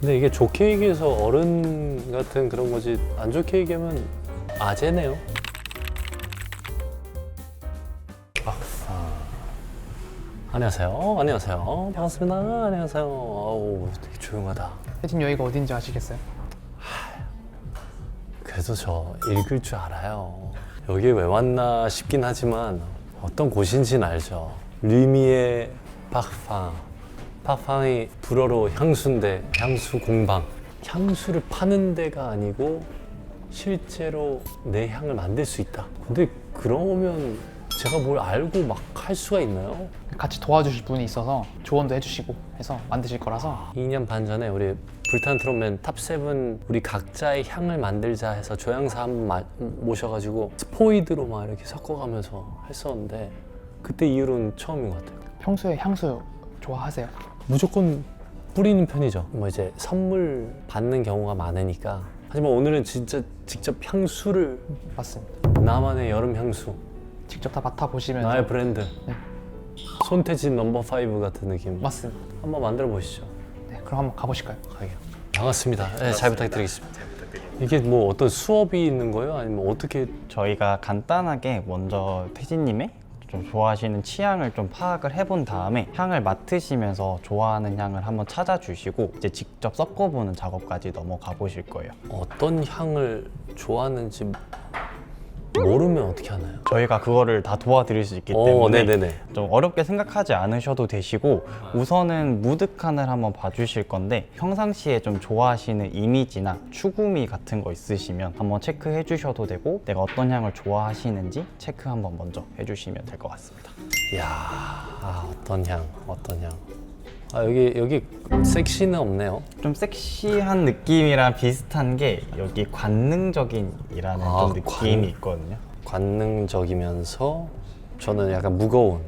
근데 이게 좋게 얘기해서 어른 같은 그런 거지 안 좋게 얘기하면 아재네요. 안녕하세요. 안녕하세요. 반갑습니다. 안녕하세요. 아우, 되게 조용하다. 혜진 여기가 어딘지 아시겠어요? 그래도 저 읽을 줄 알아요. 여기 왜 왔나 싶긴 하지만 어떤 곳인지는 알죠. 르미의 파팡. 파팡이 불어로 향수인데 향수 공방. 향수를 파는 데가 아니고 실제로 내 향을 만들 수 있다. 근데 그러면 제가 뭘 알고 막 할 수가 있나요? 같이 도와주실 분이 있어서 조언도 해주시고 해서 만드실 거라서 2년 반 전에 우리 불타는 트롯맨 탑7 우리 각자의 향을 만들자 해서 조향사 한 분 모셔가지고 스포이드로 막 이렇게 섞어가면서 했었는데 그때 이후로는 처음인 것 같아요. 평소에 향수 좋아하세요? 무조건 뿌리는 편이죠. 뭐 이제 선물 받는 경우가 많으니까. 하지만 오늘은 진짜 직접 향수를 맞습니다. 나만의 여름 향수, 직접 다 맡아보시면서 나의 브랜드. 네. 손태진 넘버 5 같은 느낌. 맞습니다. 한번 만들어 보시죠. 네, 그럼 한번 가보실까요? 가게요. 반갑습니다. 네, 잘 부탁드리겠습니다. 이게 뭐 어떤 수업이 있는 거예요? 아니면 어떻게? 저희가 간단하게 먼저 태진님의 좀 좋아하시는 취향을 좀 파악을 해본 다음에 향을 맡으시면서 좋아하는 향을 한번 찾아주시고 이제 직접 섞어보는 작업까지 넘어가 보실 거예요. 어떤 향을 좋아하는지 모르면 어떻게 하나요? 저희가 그거를 다 도와드릴 수 있기 때문에 네네네. 좀 어렵게 생각하지 않으셔도 되시고 우선은 무드칸을 한번 봐주실 건데 평상시에 좀 좋아하시는 이미지나 추구미 같은 거 있으시면 한번 체크해 주셔도 되고 내가 어떤 향을 좋아하시는지 체크 한번 먼저 해주시면 될 것 같습니다. 이야, 어떤 향, 어떤 향. 여기 섹시는 없네요. 좀 섹시한 느낌이랑 비슷한 게 여기 관능적인이라는 좀 느낌이 있거든요. 관능적이면서 저는 약간 무거운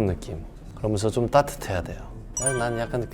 느낌. 그러면서 좀 따뜻해야 돼요. 난 약간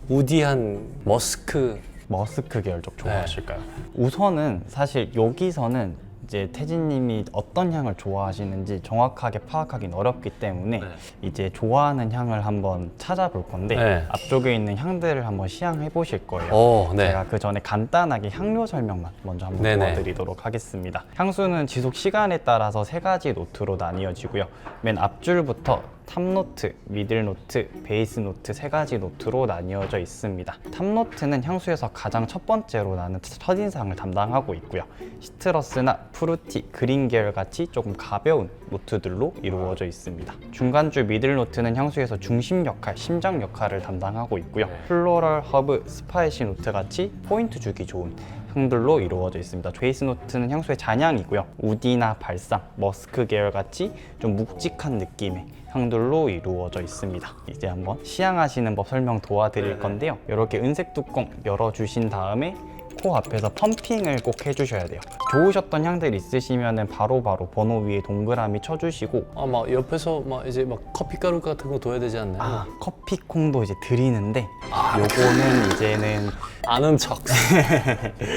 우디한 머스크. 머스크 계열 쪽 좋아하실까요? 우선은 사실 여기서는 이제 태진님이 어떤 향을 좋아하시는지 정확하게 파악하기는 어렵기 때문에 이제 좋아하는 향을 한번 찾아볼 건데 앞쪽에 있는 향들을 한번 시향해 보실 거예요. 제가 그 전에 간단하게 향료 설명만 먼저 한번 도와드리도록 하겠습니다. 향수는 지속 시간에 따라서 3가지 노트로 나뉘어지고요. 맨 앞줄부터 탑노트, 미들노트, 베이스노트 3가지 노트로 나뉘어져 있습니다. 탑노트는 향수에서 가장 첫 번째로 나는 첫인상을 담당하고 있고요. 시트러스나 프루티, 그린 계열 같이 조금 가벼운 노트들로 이루어져 있습니다. 중간줄 미들노트는 향수에서 중심 역할, 심장 역할을 담당하고 있고요. 플로럴, 허브, 스파이시 노트 같이 포인트 주기 좋은 향들로 이루어져 있습니다. 베이스 노트는 향수의 잔향이고요. 우디나 발상, 머스크 계열 같이 좀 묵직한 느낌의 향들로 이루어져 있습니다. 이제 한번 시향하시는 법 설명 도와드릴 건데요. 이렇게 은색 뚜껑 열어주신 다음에 코 앞에서 펌핑을 꼭 해주셔야 돼요. 좋으셨던 향들 있으시면 바로바로 번호 위에 동그라미 쳐주시고 막 옆에서 막 이제 막 커피가루 같은 거 둬야 되지 않나요? 커피콩도 이제 드리는데 요거는 이제는 아는 척.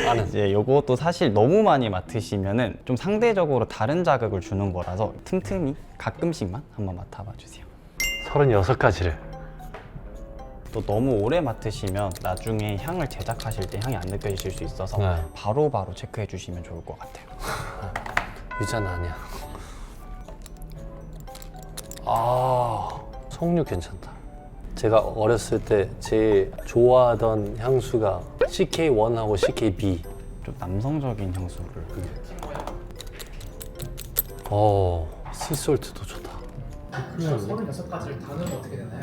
아는. 이제 요것도 사실 너무 많이 맡으시면은 좀 상대적으로 다른 자극을 주는 거라서 틈틈이 가끔씩만 한번 맡아봐 주세요. 36가지를. 또 너무 오래 맡으시면 나중에 향을 제작하실 때 향이 안 느껴지실 수 있어서 바로바로 체크해 주시면 좋을 것 같아요. 유자는 아니야. 석류 괜찮다. 제가 어렸을 때 제일 좋아하던 향수가 CK1하고 CKB. 좀 남성적인 향수를 씨솔트도 좋다. 36가지를 다는 어떻게 되나요?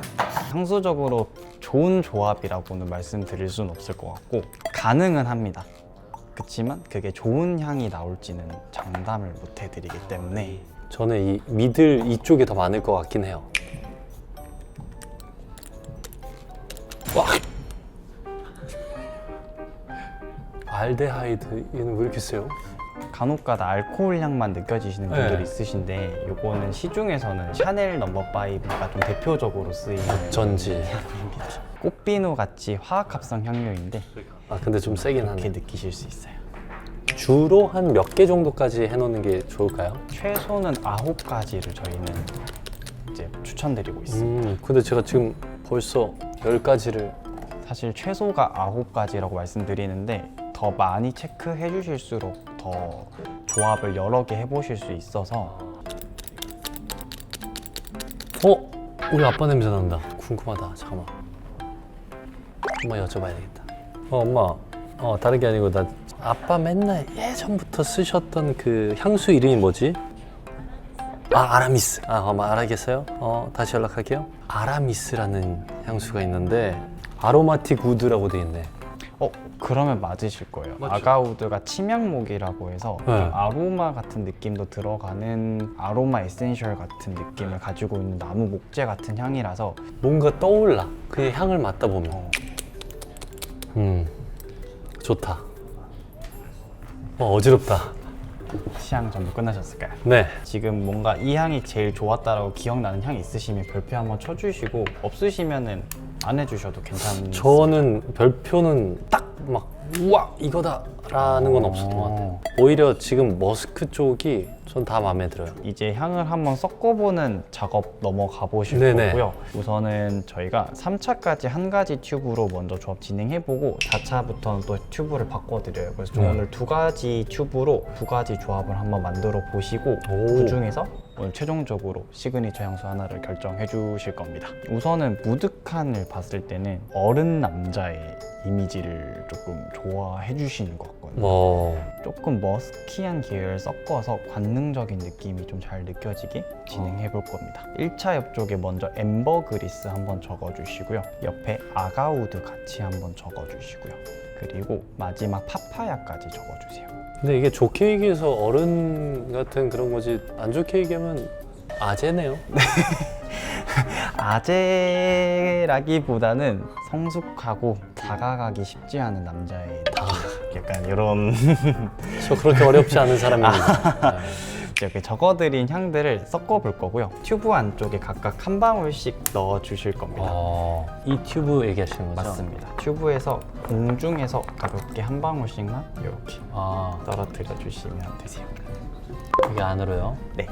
향수적으로 좋은 조합이라고는 말씀드릴 수는 없을 것 같고 가능은 합니다. 그렇지만 그게 좋은 향이 나올지는 장담을 못 해드리기 때문에 저는 이 미들 이쪽에 더 많을 것 같긴 해요. 와! 알데하이드 얘는 왜 이렇게 세요? 간혹가다 알코올 향만 느껴지시는 분들이 있으신데 요거는 시중에서는 샤넬 넘버 5가 좀 대표적으로 쓰이는 전지. 향입니다. 꽃비누 같이 화학 합성 향료인데 근데 좀 세긴 하네. 이렇게 느끼실 수 있어요. 주로 한 몇 개 정도까지 해놓는 게 좋을까요? 최소는 9가지를 저희는 이제 추천드리고 있습니다. 근데 제가 지금 벌써 10가지를 사실 최소가 9가지라고 말씀드리는데 더 많이 체크해 주실수록 더 조합을 여러 개 해보실 수 있어서. 우리 아빠 냄새 난다. 궁금하다. 잠깐만. 엄마 여쭤봐야 되겠다. 엄마. 다른 게 아니고 나 아빠 맨날 예전부터 쓰셨던 그 향수 이름이 뭐지? 아라미스. 엄마 알아겠어요? 다시 연락할게요. 아라미스라는 향수가 있는데 아로마틱 우드라고 돼 있네. 그러면 맞으실 거예요. 맞죠? 아가우드가 침향목이라고 해서 네. 좀 아로마 같은 느낌도 들어가는 아로마 에센셜 같은 느낌을 가지고 있는 나무 목재 같은 향이라서 뭔가 떠올라. 그 향을 맡다 보면. 좋다. 어지럽다. 시향 전부 끝나셨을까요? 네. 지금 뭔가 이 향이 제일 좋았다라고 기억나는 향이 있으시면 별표 한번 쳐주시고 없으시면은 안 해주셔도 괜찮습니다. 저는 별표는 딱 막 우와 이거다라는 건 없었던 것 같아요. 오히려 지금 머스크 쪽이 전 다 마음에 들어요. 이제 향을 한번 섞어보는 작업 넘어가 보실 네네. 거고요. 우선은 저희가 3차까지 한 가지 튜브로 먼저 조합 진행해보고 4차부터는 또 튜브를 바꿔드려요. 그래서 좀 오늘 2가지 튜브로 2가지 조합을 한번 만들어 보시고 그 중에서 오늘 최종적으로 시그니처 향수 하나를 결정해 주실 겁니다. 우선은 무드칸을 봤을 때는 어른 남자의 이미지를 조금 좋아해 주시는 것 같거든요. 조금 머스키한 계열 섞어서 관능적인 느낌이 좀 잘 느껴지게 진행해 볼 겁니다. 1차 옆쪽에 먼저 엠버그리스 한번 적어 주시고요. 옆에 아가우드 같이 한번 적어 주시고요. 그리고 마지막 파파야까지 적어 주세요. 근데 이게 좋게 얘기해서 어른 같은 그런 거지 안 좋게 얘기하면 아재네요. 아재라기보다는 성숙하고 다가가기 쉽지 않은 남자의 약간 이런 저 그렇게 어렵지 않은 사람입니다. 이렇게 적어드린 향들을 섞어 볼 거고요. 튜브 안쪽에 각각 한 방울씩 넣어 주실 겁니다. 이 튜브 얘기하시는 거죠? 맞습니다. 튜브에서 공중에서 가볍게 한 방울씩만 이렇게 아, 떨어뜨려 주시면 되세요. 이게 안으로요? 네.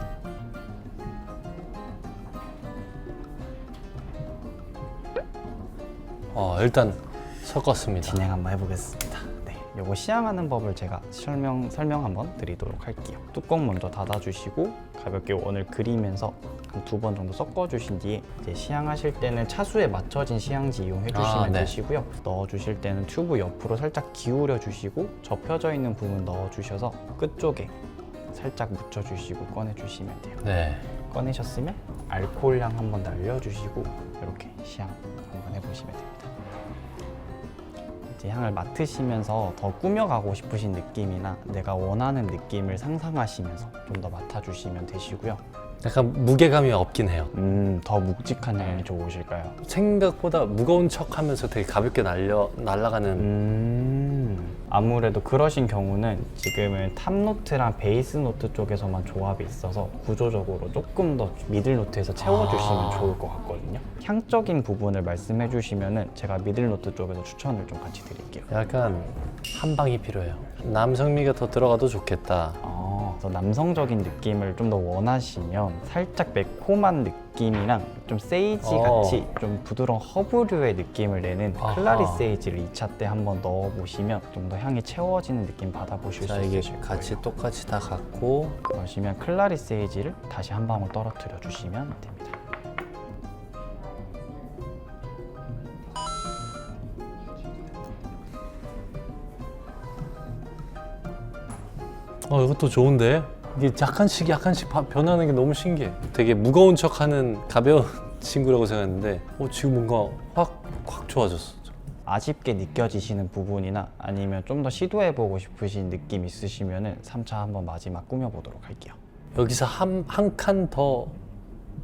일단 섞었습니다. 진행 한번 해보겠습니다. 네, 요거 시향하는 법을 제가 설명 한번 드리도록 할게요. 뚜껑 먼저 닫아주시고 가볍게 원을 그리면서 한 2번 정도 섞어주신 뒤에 이제 시향하실 때는 차수에 맞춰진 시향지 이용해 주시면 네. 되시고요. 넣어주실 때는 튜브 옆으로 살짝 기울여 주시고 접혀져 있는 부분 넣어주셔서 끝쪽에 살짝 묻혀주시고 꺼내주시면 돼요. 네. 꺼내셨으면 알코올향 한번 날려주시고 이렇게 시향 한번 해보시면 됩니다. 이제 향을 맡으시면서 더 꾸며가고 싶으신 느낌이나 내가 원하는 느낌을 상상하시면서 좀 더 맡아주시면 되시고요. 약간 무게감이 없긴 해요. 더 묵직한 향이 좋으실까요? 생각보다 무거운 척하면서 되게 가볍게 날아가는. 아무래도 그러신 경우는 지금은 탑노트랑 베이스 노트 쪽에서만 조합이 있어서 구조적으로 조금 더 미들 노트에서 채워주시면 좋을 것 같거든요. 향적인 부분을 말씀해 주시면은 제가 미들 노트 쪽에서 추천을 좀 같이 드릴게요. 약간 한 방이 필요해요. 남성미가 더 들어가도 좋겠다. 그래서 남성적인 느낌을 좀 더 원하시면 살짝 매콤한 느낌이랑 좀 세이지 같이 좀 부드러운 허브류의 느낌을 내는 아하. 클라리 세이지를 2차 때 한번 넣어보시면 좀 더 향이 채워지는 느낌 받아보실 자, 수 이게 있으실 같이 거예요. 똑같이 다 갖고 그러시면 클라리 세이지를 다시 한 방울 떨어뜨려 주시면 됩니다. 이것도 좋은데? 이게 약간씩 변하는 게 너무 신기해. 되게 무거운 척하는 가벼운 친구라고 생각했는데 지금 뭔가 확 좋아졌어. 아쉽게 느껴지시는 부분이나 아니면 좀 더 시도해보고 싶으신 느낌 있으시면은 3차 한번 마지막 꾸며보도록 할게요. 여기서 한 칸 더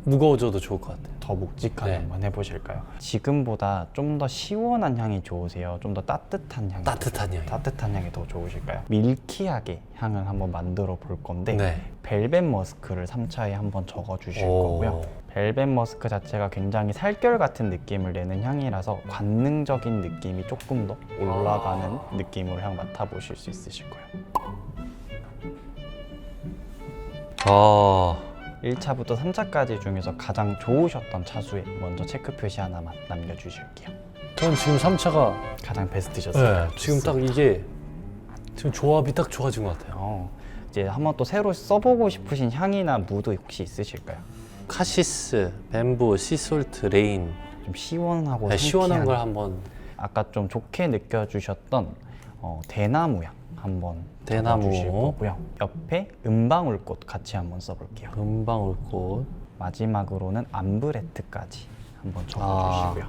무거워져도 좋을 것 같아요. 더 묵직하게 네. 한번 해보실까요? 지금보다 좀 더 시원한 향이 좋으세요? 좀 더 따뜻한 향이 따뜻한 향이. 따뜻한 향이 더 좋으실까요? 밀키하게 향을 한번 만들어 볼 건데 네. 벨벳 머스크를 3차에 한번 적어 주실 오. 거고요. 벨벳 머스크 자체가 굉장히 살결 같은 느낌을 내는 향이라서 관능적인 느낌이 조금 더 올라가는 느낌으로 향 맡아보실 수 있으실 거예요. 1차부터 3차까지 중에서 가장 좋으셨던 차수에 먼저 체크 표시 하나만 남겨주실게요. 전 지금 3차가 가장 베스트셨어요. 네, 지금 딱 이게 지금 조합이 딱 좋아진 것 같아요. 이제 한번 또 새로 써보고 싶으신 향이나 무드 혹시 있으실까요? 카시스, 뱀부, 시솔트, 레인. 좀 시원하고 네, 시원한 상쾌한 걸 한번. 아까 좀 좋게 느껴주셨던 대나무 향 한번 대나무. 적어주실 거고요. 옆에 은방울꽃 같이 한번 써볼게요. 금방울꽃. 마지막으로는 암브레트까지 한번 적어주시고요.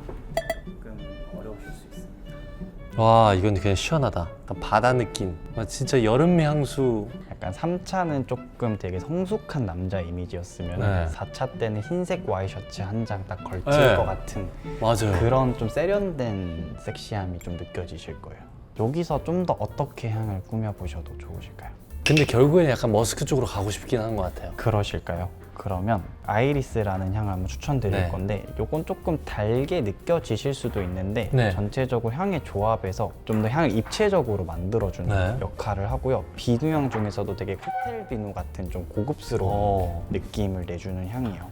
조금 어려우실 수 있습니다. 와, 이건 그냥 시원하다. 약간 바다 느낌. 와, 진짜 여름 향수. 약간 3차는 조금 되게 성숙한 남자 이미지였으면 네. 4차 때는 흰색 와이셔츠 한 장 딱 걸칠 네. 것 같은 맞아요. 그런 좀 세련된 섹시함이 좀 느껴지실 거예요. 여기서 좀 더 어떻게 향을 꾸며보셔도 좋으실까요? 근데 결국엔 약간 머스크 쪽으로 가고 싶긴 한 것 같아요. 그러실까요? 그러면 아이리스라는 향을 한번 추천드릴 네. 건데 이건 조금 달게 느껴지실 수도 있는데 네. 전체적으로 향의 조합에서 좀 더 향을 입체적으로 만들어주는 네. 역할을 하고요. 비누향 중에서도 되게 칵테일 비누 같은 좀 고급스러운 느낌을 내주는 향이에요.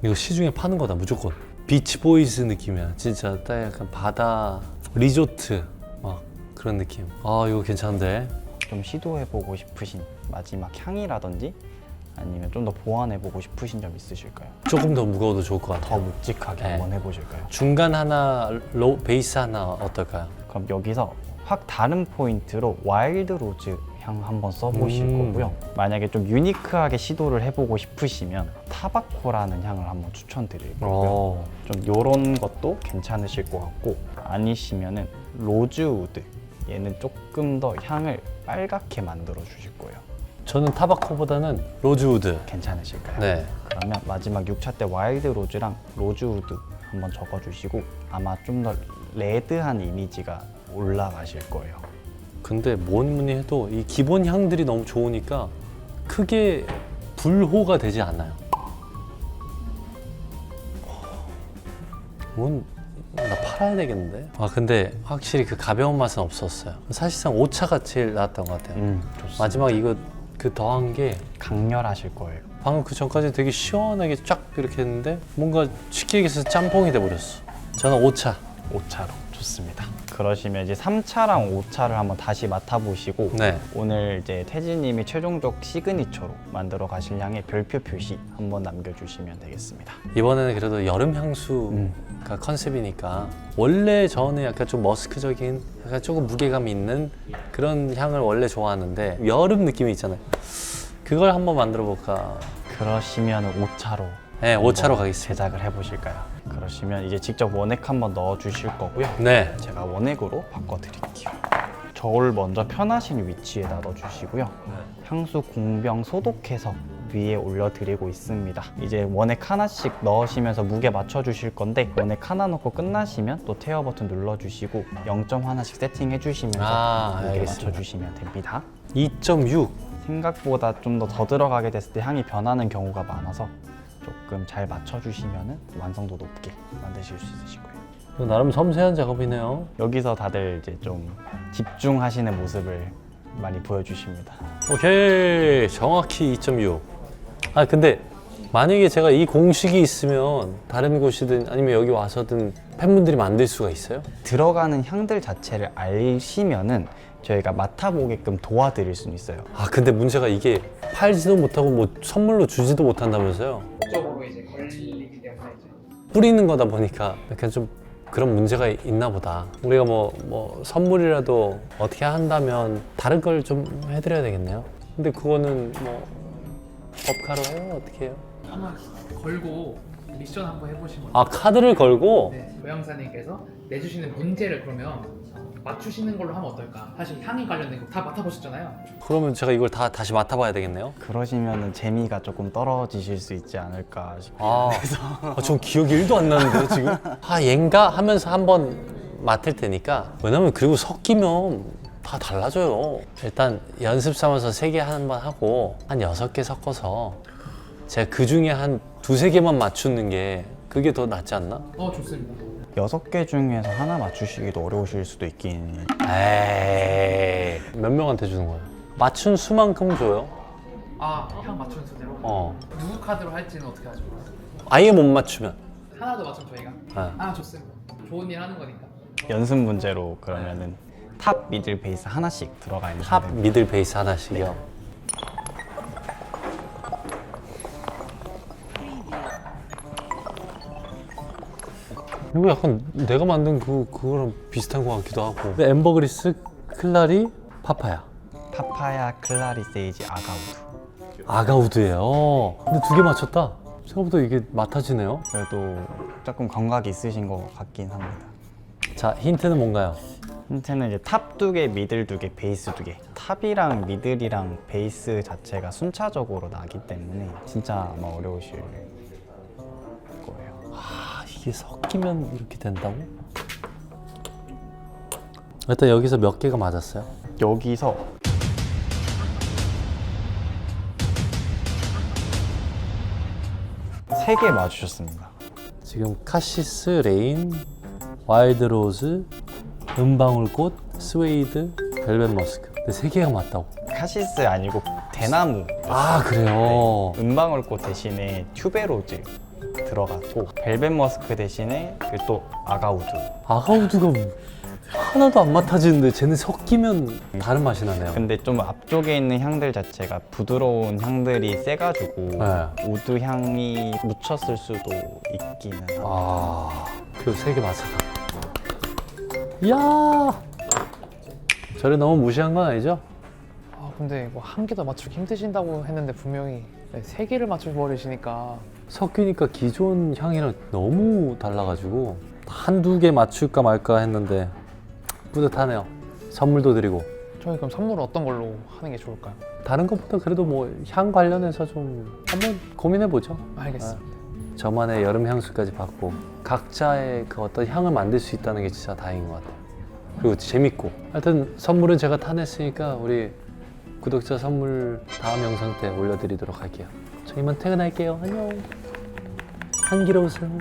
이거 시중에 파는 거다 무조건. 비치 보이즈 느낌이야. 진짜 딱 약간 바다 리조트 막 그런 느낌. 이거 괜찮은데. 좀 시도해보고 싶으신 마지막 향이라든지 아니면 좀 더 보완해보고 싶으신 점 있으실까요? 조금 더 무거워도 좋을 것 더 같아요. 묵직하게 네. 한번 해보실까요? 중간 하나, 베이스 하나 어떨까요? 그럼 여기서 확 다른 포인트로 와일드 로즈 향 한번 써보실 거고요. 만약에 좀 유니크하게 시도를 해보고 싶으시면 타바코라는 향을 한번 추천드릴 거고요. 좀 요런 것도 괜찮으실 것 같고 아니시면은 로즈우드 얘는 조금 더 향을 빨갛게 만들어 주실 거예요. 저는 타바코보다는 로즈우드. 괜찮으실까요? 네. 그러면 마지막 6차 때 와일드 로즈랑 로즈우드 한번 적어주시고 아마 좀 더 레드한 이미지가 올라가실 거예요. 근데 뭐니 해도 이 기본 향들이 너무 좋으니까 크게 불호가 되지 않아요. 나 팔아야 되겠는데? 근데 확실히 그 가벼운 맛은 없었어요. 사실상 5차가 제일 나았던 것 같아요. 좋습니다. 마지막 이거 그 더한 게 강렬하실 거예요. 방금 그 전까지 되게 시원하게 쫙 이렇게 했는데 뭔가 쉽게 얘기해서 짬뽕이 돼버렸어. 저는 5차. 5차로 좋습니다. 그러시면 이제 3차랑 5차를 한번 다시 맡아보시고 네. 오늘 이제 태진님이 최종적 시그니처로 만들어 가실 향의 별표 표시 한번 남겨주시면 되겠습니다. 이번에는 그래도 여름 향수가 컨셉이니까 원래 저는 약간 좀 머스크적인 약간 조금 무게감 있는 그런 향을 원래 좋아하는데 여름 느낌이 있잖아요. 그걸 한번 만들어 볼까. 그러시면 5차로 네, 5차로 가겠습니다. 제작을 해보실까요? 그러시면 이제 직접 원액 한번 넣어 주실 거고요. 네. 제가 원액으로 바꿔드릴게요. 저울 먼저 편하신 위치에다 넣어주시고요. 향수 공병 소독해서 위에 올려드리고 있습니다. 이제 원액 하나씩 넣으시면서 무게 맞춰주실 건데 원액 하나 넣고 끝나시면 또 테어 버튼 눌러주시고 0점 하나씩 세팅해 주시면서 무게 알겠습니다. 맞춰주시면 됩니다. 2.6. 생각보다 좀 더 들어가게 됐을 때 향이 변하는 경우가 많아서 조금 잘 맞춰주시면 완성도 높게 만드실 수 있으실 거예요. 나름 섬세한 작업이네요. 여기서 다들 이제 좀 집중하시는 모습을 많이 보여주십니다. 오케이, 정확히 2.6. 근데 만약에 제가 이 공식이 있으면 다른 곳이든 아니면 여기 와서든 팬분들이 만들 수가 있어요? 들어가는 향들 자체를 알시면은 저희가 맡아보게끔 도와드릴 수는 있어요. 근데 문제가 이게 팔지도 못하고 뭐 선물로 주지도 못한다면서요? 목적으로 이제 걸리기 때문에 이제 뿌리는 거다 보니까 약간 좀 그런 문제가 있나 보다. 우리가 뭐 선물이라도 어떻게 한다면 다른 걸 좀 해드려야 되겠네요. 근데 그거는 뭐 법카로 해요? 어떻게 해요? 한번 걸고 미션 한번 해보시면 카드를 걸고? 네, 고양사님께서 내주시는 문제를 그러면 맞추시는 걸로 하면 어떨까? 사실 향이 관련된 거 다 맡아보셨잖아요. 그러면 제가 이걸 다시 맡아봐야 되겠네요? 그러시면은 재미가 조금 떨어지실 수 있지 않을까 싶어요. 전 기억이 1도 안 나는데요, 지금? 얜가? 하면서 한번 맡을 테니까. 왜냐면 그리고 섞이면 다 달라져요. 일단 연습 삼아서 3개 한번 하고 한 6개 섞어서 제가 그 중에 한 2-3개만 맞추는 게 그게 더 낫지 않나? 좋습니다. 6개 중에서 하나 맞추시기도 어려우실 수도 있긴. 에이, 몇 명한테 주는 거예요? 맞춘 수만큼 줘요? 향 맞추는 수대로? 누구 카드로 할지는 어떻게 하죠? 아예 못 맞추면 하나도 맞추면 저희가 좋습니다. 좋은 일 하는 거니까. 연습 문제로 그러면은 탑, 미들, 베이스 하나씩 들어가 있는 탑, 상태입니다. 미들, 베이스 하나씩이요. 이거 약간 내가 만든 그거랑 비슷한 것 같기도 하고. 엠버그리스, 클라리, 파파야. 파파야, 클라리, 세이지, 아가우드. 아가우드예요. 근데 2개 맞췄다. 생각보다 이게 맡아지네요. 그래도 조금 감각이 있으신 것 같긴 합니다. 자, 힌트는 뭔가요? 힌트는 이제 탑 2개, 미들 2개, 베이스 2개. 탑이랑 미들이랑 베이스 자체가 순차적으로 나기 때문에 진짜 아마 어려우실 거예요. 아, 이게 섞이면 이렇게 된다고? 일단 여기서 몇 개가 맞았어요? 여기서 세 개 맞추셨습니다. 지금 카시스, 레인, 와일드 로즈, 은방울꽃, 스웨이드, 벨벳 머스크. 근데 3개가 맞다고. 카시스 아니고 대나무. 아, 그래요? 은방울꽃 대신에 튜베로즈 들어갔고 벨벳 머스크 대신에 그 또 아가우드. 아가우드가 하나도 안 맡아지는데 쟤는 섞이면 다른 맛이 나네요. 근데 좀 앞쪽에 있는 향들 자체가 부드러운 향들이 세가지고 네. 우드 향이 묻혔을 수도 있기는 합니다. 아, 그 3개 맞았다. 이야! 저를 너무 무시한 건 아니죠? 아 근데 뭐 한 개 더 맞추기 힘드신다고 했는데 분명히 3개를 맞춰버리시니까 섞이니까 기존 향이랑 너무 달라가지고 한두 개 맞출까 말까 했는데 뿌듯하네요. 선물도 드리고. 저희 그럼 선물은 어떤 걸로 하는 게 좋을까요? 다른 것보다 그래도 뭐 향 관련해서 좀 한번 고민해보죠. 알겠습니다. 저만의 여름 향수까지 받고 각자의 그 어떤 향을 만들 수 있다는 게 진짜 다행인 것 같아요. 그리고 재밌고. 하여튼 선물은 제가 타냈으니까 우리 구독자 선물 다음 영상 때 올려드리도록 할게요. 저 이만 퇴근할게요. 안녕. 향기로우세요.